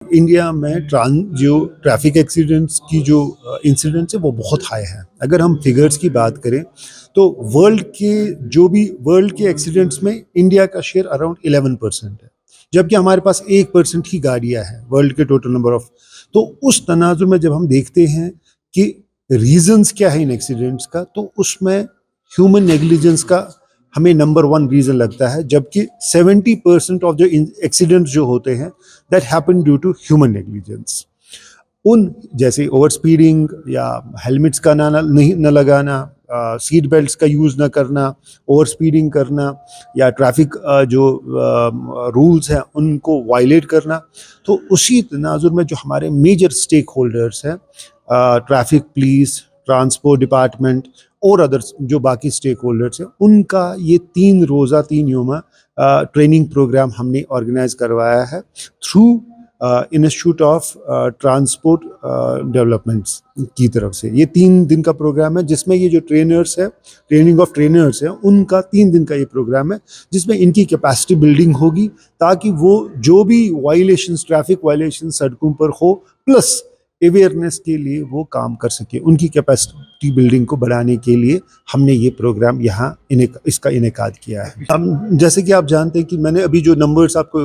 India میں جو traffic accidents کی جو انسیڈنٹس ہے وہ بہت ہائی ہے. اگر ہم فگرز کی بات کریں تو ورلڈ کے ایکسیڈنٹس میں انڈیا کا شیئر اراؤنڈ 11% ہے، جبکہ ہمارے پاس 1% ہی گاڑیاں ہیں ورلڈ کے ٹوٹل نمبر آف. تو اس تناظر میں جب ہم دیکھتے ہیں کہ ریزنز کیا ہے ان ایکسیڈنٹس کا، تو اس میں ہیومن نیگلیجنس کا ہمیں نمبر 1 ریزن لگتا ہے، جبکہ 70% آف جو ایکسیڈنٹس جو ہوتے ہیں that happen due to human negligence. جیسے اوور اسپیڈنگ یا ہیلمٹس کا نہ لگانا، سیٹ بیلٹس کا یوز نہ کرنا، اوور اسپیڈنگ کرنا، یا ٹریفک جو رولز ہیں ان کو وائلیٹ کرنا. تو اسی تناظر میں جو ہمارے میجر اسٹیک ہولڈرس ہیں، ٹریفک پولیس، ٹرانسپورٹ ڈپارٹمنٹ اور ادر جو باقی اسٹیک ہولڈرس ہیں، ان کا یہ 3 روزہ 3 یومہ ٹریننگ پروگرام ہم نے آرگنائز کروایا ہے through institute of transport developments کی طرف سے. یہ 3 دن کا پروگرام ہے جس میں یہ جو ٹریننگ آف ٹرینرس ہیں ان کا 3 دن کا یہ پروگرام ہے، جس میں ان کی کیپیسٹی بلڈنگ ہوگی تاکہ وہ جو بھی ٹریفک وائلیشن سڑکوں پر ہو پلس اویئرنیس کے لیے وہ کام کر سکے. ان کی کیپیسٹی بلڈنگ کو بڑھانے کے لیے ہم نے یہ پروگرام یہاں اس کا انعقاد کیا ہے. جیسے کہ آپ جانتے ہیں کہ میں نے ابھی جو نمبرز آپ کو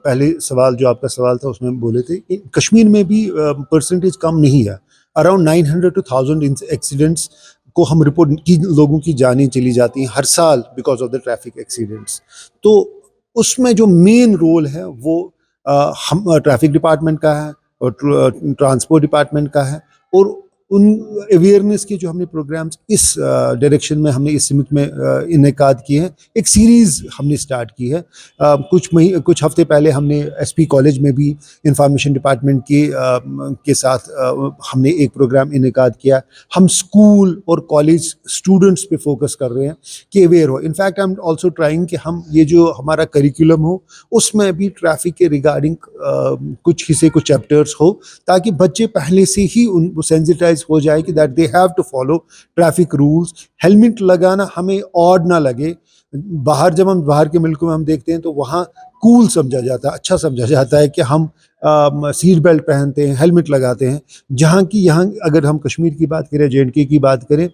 پہلے جو آپ کا سوال تھا اس میں بولے تھے، کشمیر میں بھی پرسنٹیج کم نہیں ہے. اراؤنڈ 900 to 1000 ایکسیڈنٹس کو ہم رپورٹ کی لوگوں کی جانیں چلی جاتی ہیں ہر سال because of the traffic accidents. تو اس میں جو مین رول ہے وہ ہم ٹریفک ڈپارٹمنٹ کا ہے اور ٹرانسپورٹ ڈپارٹمنٹ کا ہے. اور ان اویئرنیس کے جو ہم نے پروگرامز اس ڈائریکشن میں ہم نے اس سمت میں انعقاد کیے ہیں. ایک سیریز ہم نے سٹارٹ کی ہے. کچھ ہفتے پہلے ہم نے ایس پی کالج میں بھی انفارمیشن ڈپارٹمنٹ کے ساتھ ہم نے ایک پروگرام انعقاد کیا. ہم اسکول اور کالج اسٹوڈنٹس پہ فوکس کر رہے ہیں کہ aware who. In fact I am also trying کہ ہم یہ جو ہمارا کریکولم ہو اس میں بھی ٹریفک کے ریگارڈنگ کچھ حصے کچھ چیپٹرس ہو تاکہ بچے پہلے سے ہی ان سینسٹائز ہو جائے کہ that they have to follow traffic rules. Helmet لگانا ہمیں آڈ نہ لگے. جب ہم باہر کے ملکوں میں ہم دیکھتے ہیں تو وہاں کول سمجھا جاتا ہے، اچھا سمجھا جاتا ہے کہ ہم سیٹ بیلٹ پہنتے ہیں، ہیلمٹ لگاتے ہیں. جہاں اگر ہم کشمیر کی بات کریں، JNK کی بات کریں،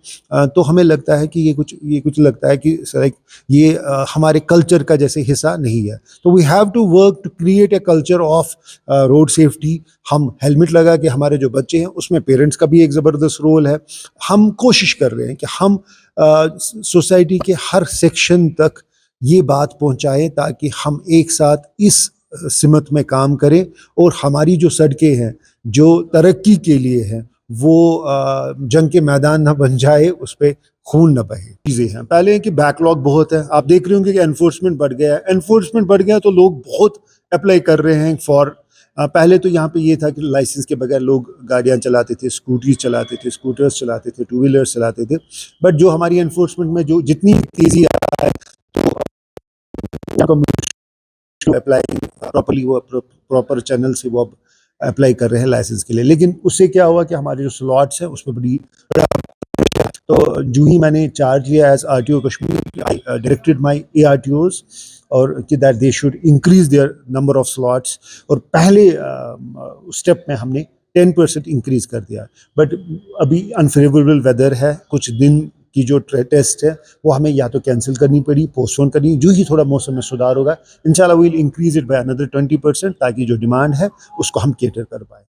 تو ہمیں لگتا ہے کہ یہ کچھ لگتا ہے کہ یہ ہمارے کلچر کا جیسے حصہ نہیں ہے. تو we have to work to create a culture of road safety. ہم ہیلمٹ لگا کے ہمارے جو بچے ہیں اس میں پیرنٹس کا بھی ایک زبردست رول ہے. ہم کوشش کر رہے ہیں کہ ہم سوسائٹی کے ہر سیکشن تک یہ بات پہنچائیں تاکہ ہم ایک ساتھ اس سمت میں کام کریں اور ہماری جو سڑکیں ہیں جو ترقی کے لیے ہیں وہ جنگ کے میدان نہ بن جائے، اس پہ خون نہ بہے. چیزیں ہیں پہلے کہ بیک لاگ بہت ہے. آپ دیکھ رہے ہوں گے کہ انفورسمنٹ بڑھ گیا تو لوگ بہت اپلائی کر رہے ہیں پہلے تو یہاں پہ یہ تھا کہ لائسنس کے بغیر لوگ گاڑیاں چلاتے تھے، اسکوٹرز چلاتے تھے، 2 ویلرز چلاتے تھے. بٹ جو ہماری انفورسمنٹ میں جو جتنی تیزی آئے تو اپلائی پراپرلی وہ پراپر چینل سے وہ اپلائی کر رہے ہیں لائسنس کے لیے. لیکن اس سے کیا ہوا کہ ہمارے جو سلاٹس ہیں اس پہ تو جو ہی میں نے چارج لیا as RTO Kashmir, I directed my ARTOs اور کہ that they should increase their number of slots. اور پہلے اسٹیپ میں ہم نے 10% انکریز کر دیا. بٹ ابھی انفیوریبل ویدر ہے، کچھ دن کی جو ٹیسٹ ہے وہ ہمیں یا تو کینسل کرنی پڑی، پوسٹ پون کرنی. جو ہی تھوڑا موسم میں سدھار ہوگا انشاءاللہ we'll increase it by another 20% تاکہ جو ڈیمانڈ ہے اس کو ہم کیٹر کر پائیں.